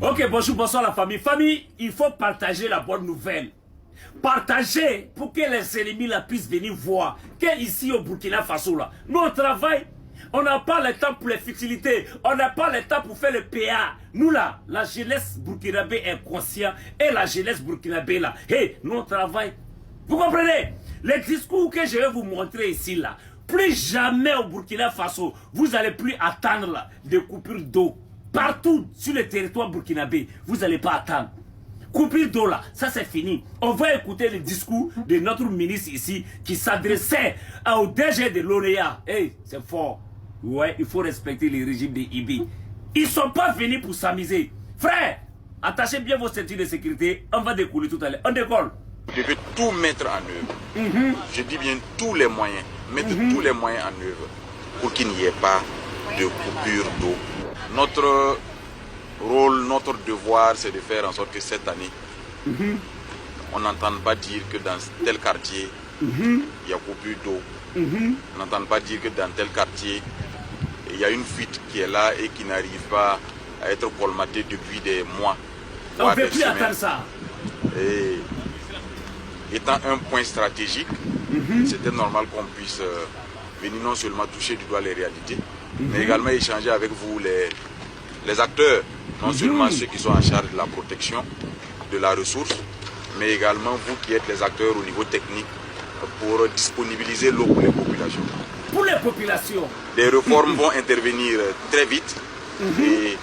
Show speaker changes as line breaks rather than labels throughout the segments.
Ok, bonjour, bonsoir la famille. Famille, il faut partager la bonne nouvelle. Partager pour que les ennemis là puissent venir voir qu'ici au Burkina Faso là, nous on travaille, on n'a pas le temps pour les futilités, on n'a pas le temps pour faire le PA. Nous là, la jeunesse burkinabé est consciente et la jeunesse burkinabé là, hey, nous on travaille. Vous comprenez? Les discours que je vais vous montrer ici là, plus jamais au Burkina Faso, vous n'allez plus attendre là, des coupures d'eau. Partout sur le territoire burkinabé, vous n'allez pas attendre. Coupure d'eau là, ça c'est fini. On va écouter le discours de notre ministre ici qui s'adressait au DG de l'ONEA. Hey, c'est fort. Ouais, il faut respecter le régime des IBI. Ils ne sont pas venus pour s'amuser. Frère, attachez bien vos ceintures de sécurité. On va décoller tout à l'heure. On décolle.
Vous devez tout mettre en œuvre. Je dis bien tous les moyens. Mettre tous les moyens en œuvre pour qu'il n'y ait pas de coupure d'eau. Notre rôle, notre devoir, c'est de faire en sorte que cette année, on n'entende pas dire que dans tel quartier, il y a coupure d'eau. On n'entende pas dire que dans tel quartier, il y a une fuite qui est là et qui n'arrive pas à être colmatée depuis des mois.
On ne peut plus attendre ça.
Et étant un point stratégique, c'était normal qu'on puisse venir non seulement toucher du doigt les réalités, mais également échanger avec vous les acteurs, non seulement ceux qui sont en charge de la protection de la ressource, mais également vous qui êtes les acteurs au niveau technique pour disponibiliser l'eau pour les populations.
Pour les populations.
Les réformes vont intervenir très vite et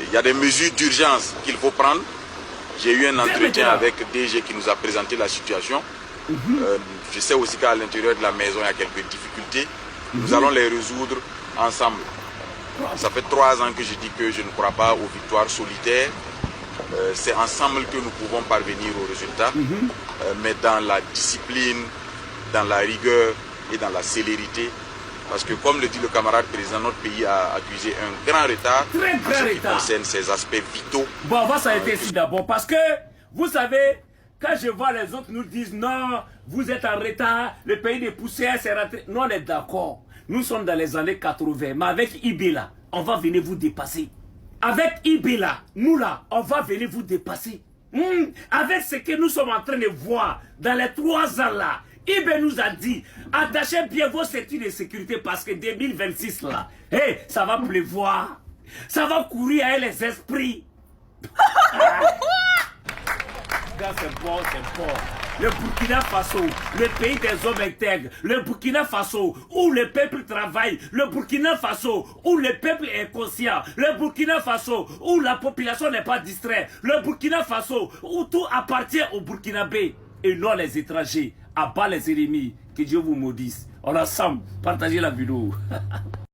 il y a des mesures d'urgence qu'il faut prendre. J'ai eu un entretien avec DG qui nous a présenté la situation. Je sais aussi qu'à l'intérieur de la maison, il y a quelques difficultés. Nous allons les résoudre ensemble. Ça fait 3 ans que je dis que je ne crois pas aux victoires solitaires. C'est ensemble que nous pouvons parvenir au résultat, mais dans la discipline, dans la rigueur et dans la célérité. Parce que comme le dit le camarade président, notre pays a accusé un grand retard en ce qui concerne ces aspects vitaux.
Bon, on va s'arrêter ici d'abord parce que, vous savez, quand je vois les autres nous disent non, vous êtes en retard, le pays des poussières c'est rentré. Nous on est d'accord. Nous sommes dans les années 80, mais avec IB là, on va venir vous dépasser. Avec IB là, nous là, on va venir vous dépasser. Avec ce que nous sommes en train de voir dans les 3 ans là, IB nous a dit, attachez bien vos ceintures de sécurité parce que 2026 là, hey, ça va pleuvoir, ça va courir avec les esprits. C'est bon, c'est bon. Le Burkina Faso, le pays des hommes intègres, le Burkina Faso où le peuple travaille, le Burkina Faso où le peuple est conscient, le Burkina Faso où la population n'est pas distraite, le Burkina Faso où tout appartient aux Burkinabés et non les étrangers. À bas les ennemis, que Dieu vous maudisse. On est ensemble, partagez la vidéo.